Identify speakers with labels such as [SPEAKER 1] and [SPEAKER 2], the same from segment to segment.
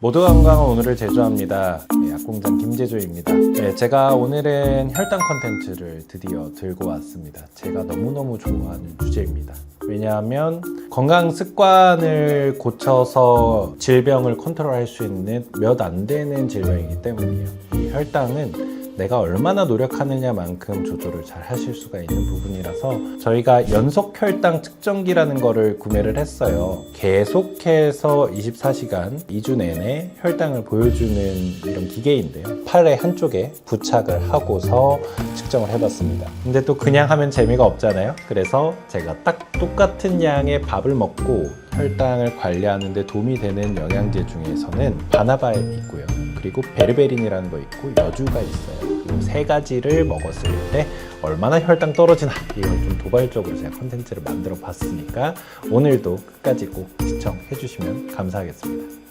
[SPEAKER 1] 모두 건강한 오늘을 제조합니다. 약공장 김제조입니다. 제가 오늘은 혈당 컨텐츠를 드디어 들고 왔습니다. 제가 너무너무 좋아하는 주제입니다. 왜냐하면 건강 습관을 고쳐서 질병을 컨트롤할 수 있는 몇 안 되는 질병이기 때문이에요. 이 혈당은 내가 얼마나 노력하느냐만큼 조절을 잘 하실 수가 있는 부분이라서 저희가 연속 혈당 측정기라는 거를 구매를 했어요. 계속해서 24시간 2주 내내 혈당을 보여주는 이런 기계인데요. 팔의 한쪽에 부착을 하고서 측정을 해봤습니다. 근데 또 그냥 하면 재미가 없잖아요. 그래서 제가 딱 똑같은 양의 밥을 먹고 혈당을 관리하는 데 도움이 되는 영양제 중에서는 바나바에 있고요. 그리고 베르베린이라는 거 있고 여주가 있어요. 이 세 가지를 먹었을 때 얼마나 혈당 떨어지나 이걸 좀 도발적으로 제가 컨텐츠를 만들어 봤으니까 오늘도 끝까지 꼭 시청해 주시면 감사하겠습니다.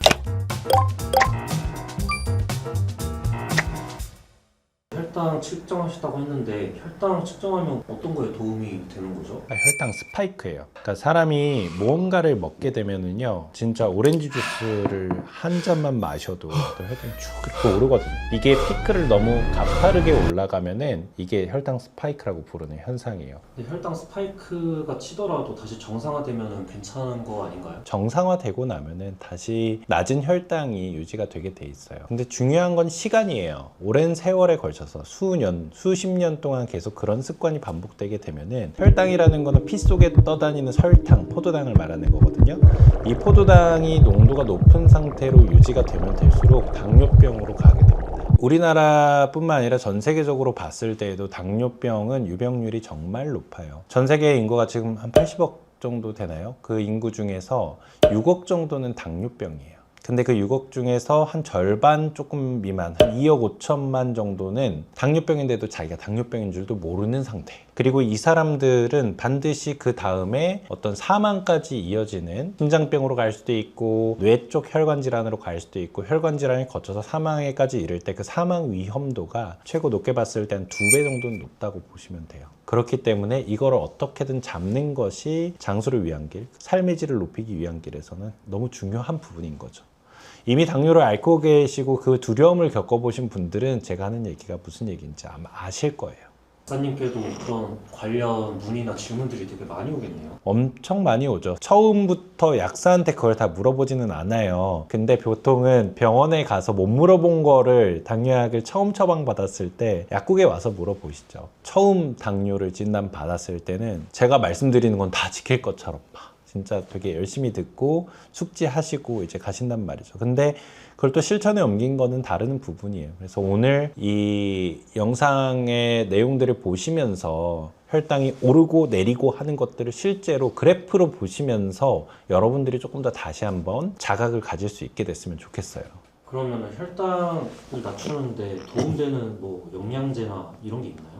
[SPEAKER 2] 혈당 측정하셨다고 했는데 혈당 측정하면 어떤 거에 도움이 되는 거죠?
[SPEAKER 1] 혈당 스파이크예요. 그러니까 사람이 무언가를 먹게 되면은요, 진짜 오렌지 주스를 한 잔만 마셔도 혈당이 쭉 이렇게 오르거든요. 이게 피크를 너무 가파르게 올라가면은 이게 혈당 스파이크라고 부르는 현상이에요.
[SPEAKER 2] 근데 혈당 스파이크가 치더라도 다시 정상화되면 괜찮은 거 아닌가요?
[SPEAKER 1] 정상화되고 나면은 다시 낮은 혈당이 유지가 되게 돼 있어요. 근데 중요한 건 시간이에요. 오랜 세월에 걸쳐서 수년, 수십 년 동안 계속 그런 습관이 반복되게 되면은 혈당이라는 거는 피 속에 떠다니는 설탕, 포도당을 말하는 거거든요. 이 포도당이 농도가 높은 상태로 유지가 되면 될수록 당뇨병으로 가게 됩니다. 우리나라뿐만 아니라 전 세계적으로 봤을 때에도 당뇨병은 유병률이 정말 높아요. 전 세계 인구가 지금 한 80억 정도 되나요? 그 인구 중에서 6억 정도는 당뇨병이에요. 근데 그 6억 중에서 한 절반 조금 미만, 한 2억 5천만 정도는 당뇨병인데도 자기가 당뇨병인 줄도 모르는 상태. 그리고 이 사람들은 반드시 그 다음에 어떤 사망까지 이어지는 심장병으로 갈 수도 있고 뇌 쪽 혈관 질환으로 갈 수도 있고 혈관 질환이 거쳐서 사망에까지 이를 때 그 사망 위험도가 최고 높게 봤을 때 한 2배 정도는 높다고 보시면 돼요. 그렇기 때문에 이거를 어떻게든 잡는 것이 장수를 위한 길, 삶의 질을 높이기 위한 길에서는 너무 중요한 부분인 거죠. 이미 당뇨를 앓고 계시고 그 두려움을 겪어보신 분들은 제가 하는 얘기가 무슨 얘기인지 아마 아실 거예요.
[SPEAKER 2] 박사님께도 그런 관련 문의나 질문들이 되게 많이 오겠네요.
[SPEAKER 1] 엄청 많이 오죠. 처음부터 약사한테 그걸 다 물어보지는 않아요. 근데 보통은 병원에 가서 못 물어본 거를 당뇨약을 처음 처방받았을 때 약국에 와서 물어보시죠. 처음 당뇨를 진단받았을 때는 제가 말씀드리는 건 다 지킬 것처럼 진짜 되게 열심히 듣고 숙지하시고 이제 가신단 말이죠. 근데 그걸 또 실천에 옮긴 거는 다른 부분이에요. 그래서 오늘 이 영상의 내용들을 보시면서 혈당이 오르고 내리고 하는 것들을 실제로 그래프로 보시면서 여러분들이 조금 더 다시 한번 자각을 가질 수 있게 됐으면 좋겠어요.
[SPEAKER 2] 그러면 혈당을 낮추는데 도움되는 뭐 영양제나 이런 게 있나요?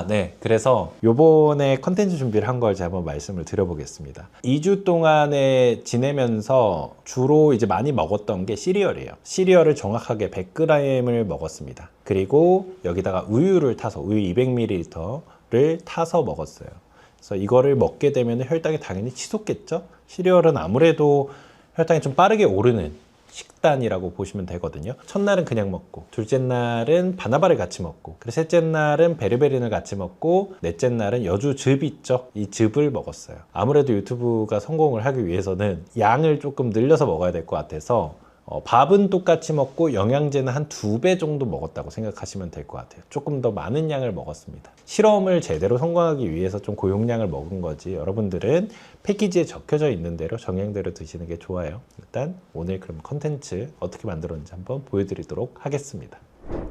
[SPEAKER 1] 네. 그래서 요번에 컨텐츠 준비를 한 걸 제가 한번 말씀을 드려보겠습니다. 2주 동안에 지내면서 주로 이제 많이 먹었던 게 시리얼이에요. 시리얼을 정확하게 100g을 먹었습니다. 그리고 여기다가 우유를 타서, 우유 200ml를 타서 먹었어요. 그래서 이거를 먹게 되면 혈당이 당연히 치솟겠죠? 시리얼은 아무래도 혈당이 좀 빠르게 오르는 식단이라고 보시면 되거든요. 첫날은 그냥 먹고, 둘째 날은 바나바를 같이 먹고, 그리고 셋째 날은 베르베린을 같이 먹고, 넷째 날은 여주 즙 있죠? 이 즙을 먹었어요. 아무래도 유튜브가 성공을 하기 위해서는 양을 조금 늘려서 먹어야 될 것 같아서 밥은 똑같이 먹고 영양제는 한 2배 정도 먹었다고 생각하시면 될 것 같아요. 조금 더 많은 양을 먹었습니다. 실험을 제대로 성공하기 위해서 좀 고용량을 먹은 거지 여러분들은 패키지에 적혀져 있는 대로 정량대로 드시는 게 좋아요. 일단 오늘 그럼 컨텐츠 어떻게 만들었는지 한번 보여드리도록 하겠습니다.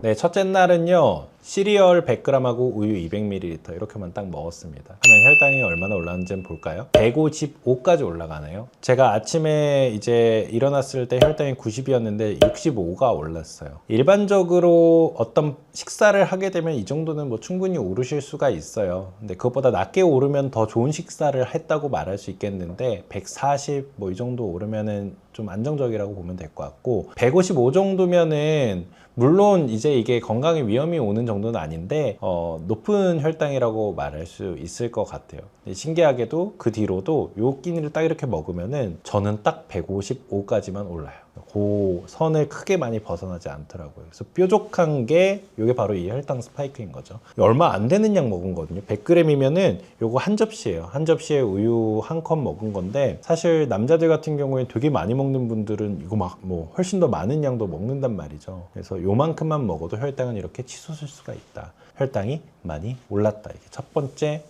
[SPEAKER 1] 네, 첫째 날은요 시리얼 100g하고 우유 200ml 이렇게만 딱 먹었습니다. 그러면 혈당이 얼마나 올랐는지 한번 볼까요? 155까지 올라가네요. 제가 아침에 이제 일어났을 때 혈당이 90이었는데 65가 올랐어요. 일반적으로 어떤 식사를 하게 되면 이 정도는 뭐 충분히 오르실 수가 있어요. 근데 그것보다 낮게 오르면 더 좋은 식사를 했다고 말할 수 있겠는데 140 뭐 이 정도 오르면은 좀 안정적이라고 보면 될 것 같고 155 정도면은 물론 이제 이게 건강에 위험이 오는 정도는 아닌데 높은 혈당이라고 말할 수 있을 것 같아요. 신기하게도 그 뒤로도 요 끼니를 딱 이렇게 먹으면은 저는 딱 155까지만 올라요. 그 선을 크게 많이 벗어나지 않더라고요. 그래서 뾰족한 게 이게 바로 이 혈당 스파이크인 거죠. 얼마 안 되는 양 먹은 거거든요. 100g이면은 요거 한 접시예요. 한 접시에 우유 한 컵 먹은 건데 사실 남자들 같은 경우에 되게 많이 먹는 분들은 이거 막 뭐 훨씬 더 많은 양도 먹는단 말이죠. 그래서 요만큼만 먹어도 혈당은 이렇게 치솟을 수가 있다. 혈당이 많이 올랐다. 이게 첫 번째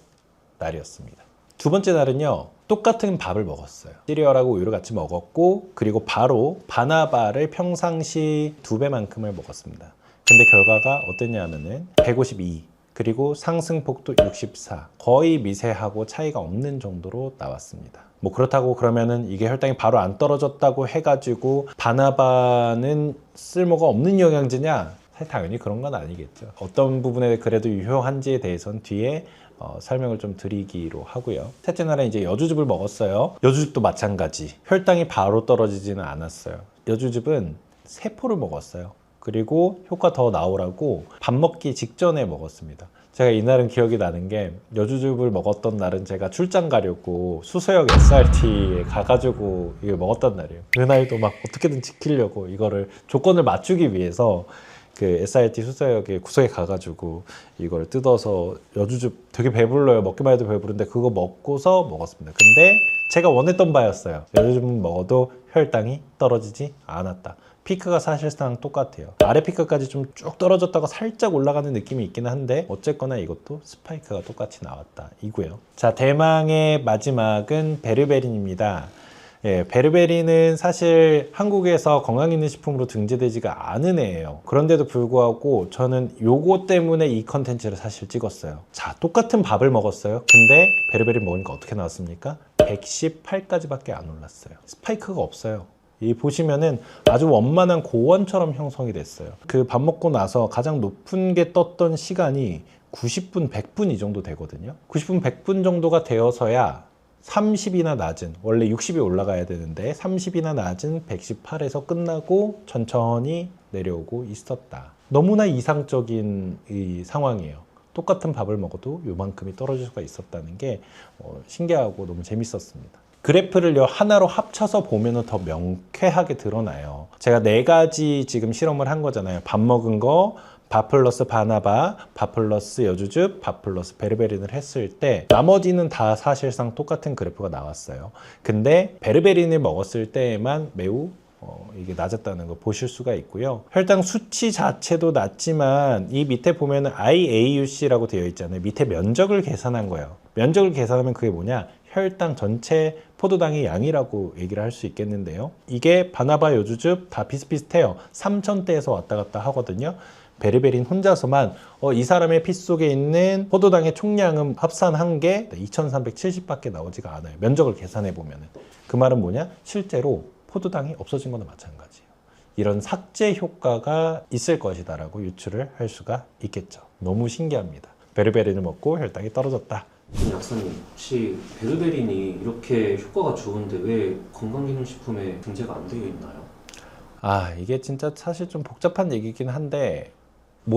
[SPEAKER 1] 날이었습니다. 두 번째 날은요, 똑같은 밥을 먹었어요. 시리얼하고 우유를 같이 먹었고, 그리고 바로 바나바를 평상시 2배만큼을 먹었습니다. 근데 결과가 어땠냐면은 152, 그리고 상승폭도 64, 거의 미세하고 차이가 없는 정도로 나왔습니다. 뭐 그렇다고 그러면은 이게 혈당이 바로 안 떨어졌다고 해가지고 바나바는 쓸모가 없는 영양제냐? 사실 당연히 그런 건 아니겠죠. 어떤 부분에 그래도 유효한지에 대해서는 뒤에 설명을 좀 드리기로 하고요. 셋째 날에 이제 여주즙을 먹었어요. 여주즙도 마찬가지. 혈당이 바로 떨어지지는 않았어요. 여주즙은 3포를 먹었어요. 그리고 효과 더 나오라고 밥 먹기 직전에 먹었습니다. 제가 이날은 기억이 나는 게 여주즙을 먹었던 날은 제가 출장 가려고 수서역 SRT에 가가지고 이걸 먹었던 날이에요. 그날도 막 어떻게든 지키려고 이거를 조건을 맞추기 위해서 그 SRT 수서역에 구석에 가가지고 이걸 뜯어서 여주즙 되게 배불러요. 먹기만 해도 배부른데 그거 먹고서 먹었습니다. 근데 제가 원했던 바였어요. 여주즙 먹어도 혈당이 떨어지지 않았다. 피크가 사실상 똑같아요. 아래 피크까지 좀 쭉 떨어졌다가 살짝 올라가는 느낌이 있긴 한데 어쨌거나 이것도 스파이크가 똑같이 나왔다 이고요. 자, 대망의 마지막은 베르베린입니다. 예, 베르베린은 사실 한국에서 건강기능식품으로 등재되지가 않은 애예요. 그런데도 불구하고 저는 요거 때문에 이 컨텐츠를 사실 찍었어요. 자, 똑같은 밥을 먹었어요. 근데 베르베린 먹으니까 어떻게 나왔습니까? 118까지밖에 안 올랐어요. 스파이크가 없어요. 이 보시면은 아주 원만한 고원처럼 형성이 됐어요. 그 밥 먹고 나서 가장 높은 게 떴던 시간이 90분, 100분 이 정도 되거든요. 90분, 100분 정도가 되어서야 30이나 낮은, 원래 60이 올라가야 되는데 30이나 낮은 118에서 끝나고 천천히 내려오고 있었다. 너무나 이상적인 이 상황이에요. 똑같은 밥을 먹어도 요만큼이 떨어질 수가 있었다는 게 신기하고 너무 재밌었습니다. 그래프를 하나로 합쳐서 보면 더 명쾌하게 드러나요. 제가 4가지 지금 실험을 한 거잖아요. 밥 먹은 거, 밥 플러스 바나바, 밥 플러스 여주즙, 밥 플러스 베르베린을 했을 때 나머지는 다 사실상 똑같은 그래프가 나왔어요. 근데 베르베린을 먹었을 때에만 매우 이게 낮았다는 거 보실 수가 있고요. 혈당 수치 자체도 낮지만 이 밑에 보면 IAUC라고 되어 있잖아요. 밑에 면적을 계산한 거예요. 면적을 계산하면 그게 뭐냐? 혈당 전체 포도당의 양이라고 얘기를 할 수 있겠는데요. 이게 바나바 여주즙 다 비슷비슷해요. 3000대에서 왔다 갔다 하거든요. 베르베린 혼자서만 이 사람의 피 속에 있는 포도당의 총량은 합산한 게 2370밖에 나오지가 않아요. 면적을 계산해 보면은. 그 말은 뭐냐? 실제로 포도당이 없어진 거나 마찬가지예요. 이런 삭제 효과가 있을 것이다라고 유추를 할 수가 있겠죠. 너무 신기합니다. 베르베린을 먹고 혈당이 떨어졌다.
[SPEAKER 2] 약사님, 혹시 베르베린이 이렇게 효과가 좋은데 왜 건강기능식품에 등재가 안 되어 있나요?
[SPEAKER 1] 이게 진짜 사실 좀 복잡한 얘기긴 한데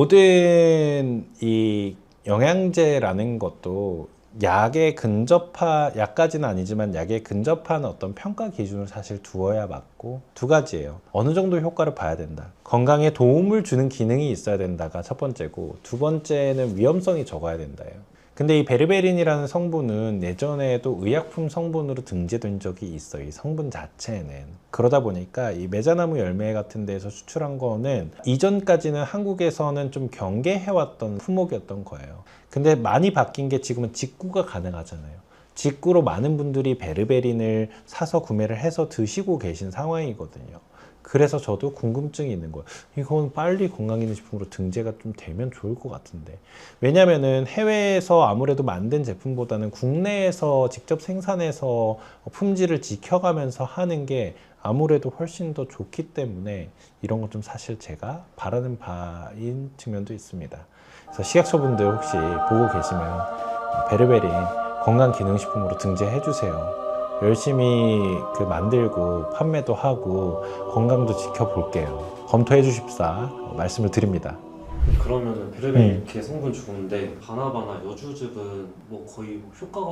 [SPEAKER 1] 모든 이 영양제라는 것도 약에 근접한, 약까지는 아니지만 약에 근접한 어떤 평가 기준을 사실 두어야 맞고, 2가지예요. 어느 정도 효과를 봐야 된다. 건강에 도움을 주는 기능이 있어야 된다가 첫 번째고, 2번째는 위험성이 적어야 된다예요. 근데 이 베르베린이라는 성분은 예전에도 의약품 성분으로 등재된 적이 있어요. 이 성분 자체는. 그러다 보니까 이 메자나무 열매 같은 데서 수출한 거는 이전까지는 한국에서는 좀 경계해왔던 품목이었던 거예요. 근데 많이 바뀐 게 지금은 직구가 가능하잖아요. 직구로 많은 분들이 베르베린을 사서 구매를 해서 드시고 계신 상황이거든요. 그래서 저도 궁금증이 있는 거예요. 이건 빨리 건강기능식품으로 등재가 좀 되면 좋을 것 같은데. 왜냐면은 해외에서 아무래도 만든 제품보다는 국내에서 직접 생산해서 품질을 지켜가면서 하는 게 아무래도 훨씬 더 좋기 때문에 이런 거 좀 사실 제가 바라는 바인 측면도 있습니다. 그래서 식약처분들 혹시 보고 계시면 베르베린 건강기능식품으로 등재해 주세요. 열심히 만들고 판매도 하고 건강도 지켜볼게요. 검토해 주십사 말씀을 드립니다.
[SPEAKER 2] 그러면은 베르베리
[SPEAKER 1] 음.
[SPEAKER 2] 이렇게 성분 좋은데 바나바나 여주즙은 뭐 거의 효과가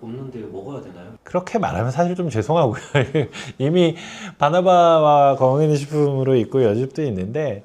[SPEAKER 2] 없는데 먹어야 되나요?
[SPEAKER 1] 그렇게 말하면 사실 좀 죄송하고요. 이미 바나바와 건강기능식품으로 있고 여즙도 있는데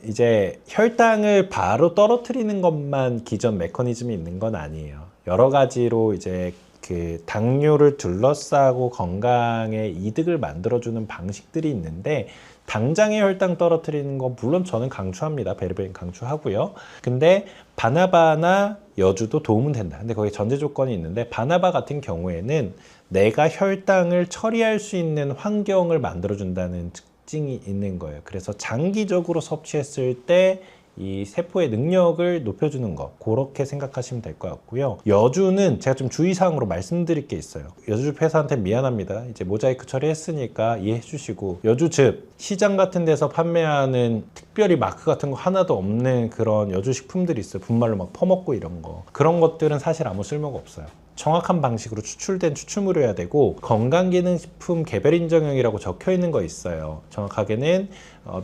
[SPEAKER 1] 이제 혈당을 바로 떨어뜨리는 것만 기전 메커니즘이 있는 건 아니에요. 여러 가지로 이제 그 당뇨를 둘러싸고 건강에 이득을 만들어주는 방식들이 있는데 당장의 혈당 떨어뜨리는 건 물론 저는 강추합니다. 베르베린 강추하고요. 근데 바나바나 여주도 도움은 된다. 근데 거기 전제 조건이 있는데 바나바 같은 경우에는 내가 혈당을 처리할 수 있는 환경을 만들어준다는 특징이 있는 거예요. 그래서 장기적으로 섭취했을 때 이 세포의 능력을 높여주는 것, 그렇게 생각하시면 될 것 같고요. 여주는 제가 좀 주의사항으로 말씀드릴 게 있어요. 여주즙 회사한테 미안합니다. 이제 모자이크 처리했으니까 이해해 주시고, 여주즙 시장 같은 데서 판매하는 특별히 마크 같은 거 하나도 없는 그런 여주 식품들이 있어요. 분말로 막 퍼먹고 이런 거. 그런 것들은 사실 아무 쓸모가 없어요. 정확한 방식으로 추출된 추출물이어야 되고, 건강기능식품 개별인정형이라고 적혀 있는 거 있어요. 정확하게는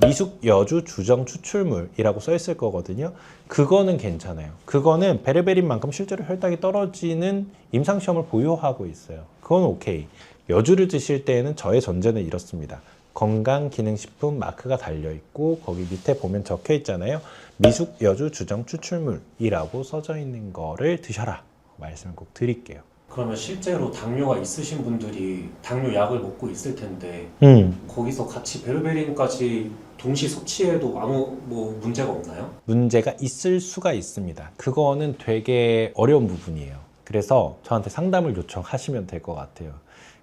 [SPEAKER 1] 미숙 여주 주정 추출물이라고 써 있을 거거든요. 그거는 괜찮아요. 그거는 베르베린만큼 실제로 혈당이 떨어지는 임상시험을 보유하고 있어요. 그건 오케이. 여주를 드실 때에는 저의 전제는 이렇습니다. 건강기능식품 마크가 달려있고 거기 밑에 보면 적혀 있잖아요. 미숙 여주 주정 추출물이라고 써져 있는 거를 드셔라. 말씀을 꼭 드릴게요.
[SPEAKER 2] 그러면 실제로 당뇨가 있으신 분들이 당뇨 약을 먹고 있을 텐데 거기서 같이 베르베린까지 동시 섭취해도 아무 뭐 문제가 없나요?
[SPEAKER 1] 문제가 있을 수가 있습니다. 그거는 되게 어려운 부분이에요. 그래서 저한테 상담을 요청하시면 될 것 같아요.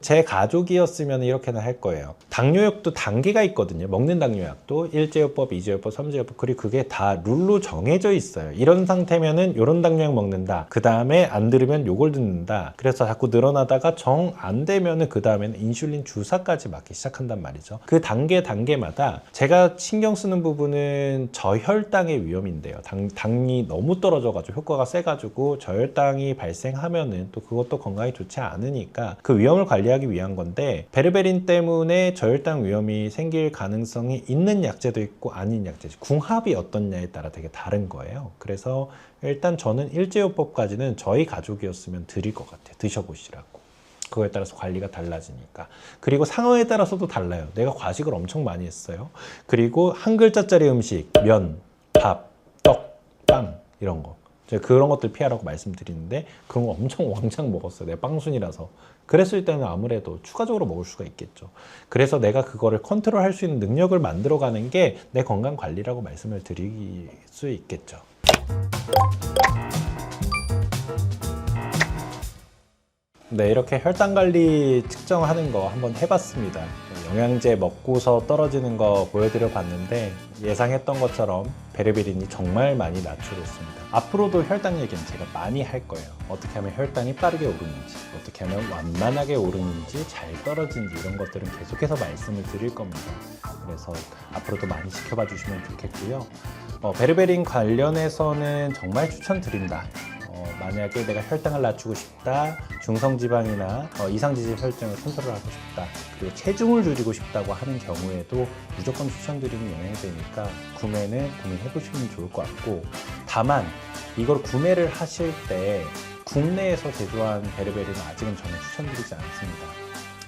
[SPEAKER 1] 제 가족이었으면 이렇게는 할 거예요. 당뇨약도 단계가 있거든요. 먹는 당뇨약도 1제요법, 2제요법, 3제요법, 그리고 그게 다 룰로 정해져 있어요. 이런 상태면은 이런 당뇨약 먹는다. 그 다음에 안 들으면 요걸 듣는다. 그래서 자꾸 늘어나다가 정 안 되면은 그 다음에는 인슐린 주사까지 맞기 시작한단 말이죠. 그 단계마다 제가 신경 쓰는 부분은 저혈당의 위험인데요. 당이 너무 떨어져가지고 효과가 세가지고 저혈당이 발생하면은 또 그것도 건강에 좋지 않으니까 그 위험을 관리하기 위한 건데, 베르베린 때문에 저혈당 위험이 생길 가능성이 있는 약제도 있고 아닌 약제도, 궁합이 어떻냐에 따라 되게 다른 거예요. 그래서 일단 저는 일제요법까지는 저희 가족이었으면 드릴 것 같아요. 드셔보시라고. 그거에 따라서 관리가 달라지니까. 그리고 상황에 따라서도 달라요. 내가 과식을 엄청 많이 했어요. 그리고 한 글자짜리 음식, 면, 밥, 떡, 빵 이런 거, 제가 그런 것들 피하라고 말씀드리는데 그런 거 엄청 왕창 먹었어요. 내가 빵순이라서. 그랬을 때는 아무래도 추가적으로 먹을 수가 있겠죠. 그래서 내가 그거를 컨트롤할 수 있는 능력을 만들어가는 게 내 건강 관리라고 말씀을 드릴 수 있겠죠. 네, 이렇게 혈당 관리 측정하는 거 한번 해봤습니다. 영양제 먹고서 떨어지는 거 보여드려 봤는데 예상했던 것처럼 베르베린이 정말 많이 낮춰줬습니다. 앞으로도 혈당 얘기는 제가 많이 할 거예요. 어떻게 하면 혈당이 빠르게 오르는지, 어떻게 하면 완만하게 오르는지, 잘 떨어지는지 이런 것들은 계속해서 말씀을 드릴 겁니다. 그래서 앞으로도 많이 지켜봐 주시면 좋겠고요. 베르베린 관련해서는 정말 추천드린다. 만약에 내가 혈당을 낮추고 싶다, 중성지방이나 이상지질 혈증을 컨트롤하고 싶다, 그리고 체중을 줄이고 싶다고 하는 경우에도 무조건 추천드리는 영양제니까 구매는 고민해보시면 좋을 것 같고, 다만 이걸 구매를 하실 때 국내에서 제조한 베르베린은 아직은 저는 추천드리지 않습니다.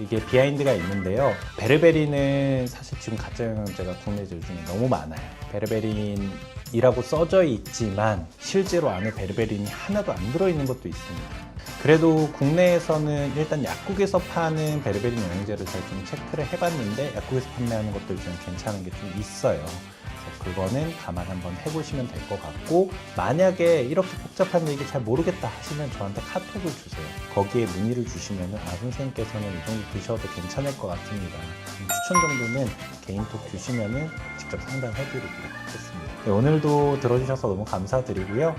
[SPEAKER 1] 이게 비하인드가 있는데요. 베르베린은 사실 지금 가짜 영양제가 국내 제조 중에 너무 많아요. 베르베린이라고 써져 있지만 실제로 안에 베르베린이 하나도 안 들어있는 것도 있습니다. 그래도 국내에서는 일단 약국에서 파는 베르베린 영양제를 제가 좀 체크를 해봤는데 약국에서 판매하는 것들 중에 괜찮은 게 좀 있어요. 그거는 감안 한번 해보시면 될 것 같고, 만약에 이렇게 복잡한 얘기 잘 모르겠다 하시면 저한테 카톡을 주세요. 거기에 문의를 주시면 선생님께서는 이 정도 드셔도 괜찮을 것 같습니다. 추천 정도는 개인톡 주시면 직접 상담해드리도록 하겠습니다. 네, 오늘도 들어주셔서 너무 감사드리고요.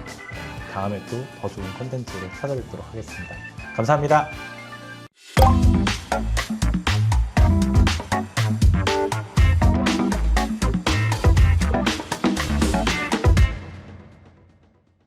[SPEAKER 1] 다음에 또 더 좋은 콘텐츠로 찾아뵙도록 하겠습니다. 감사합니다.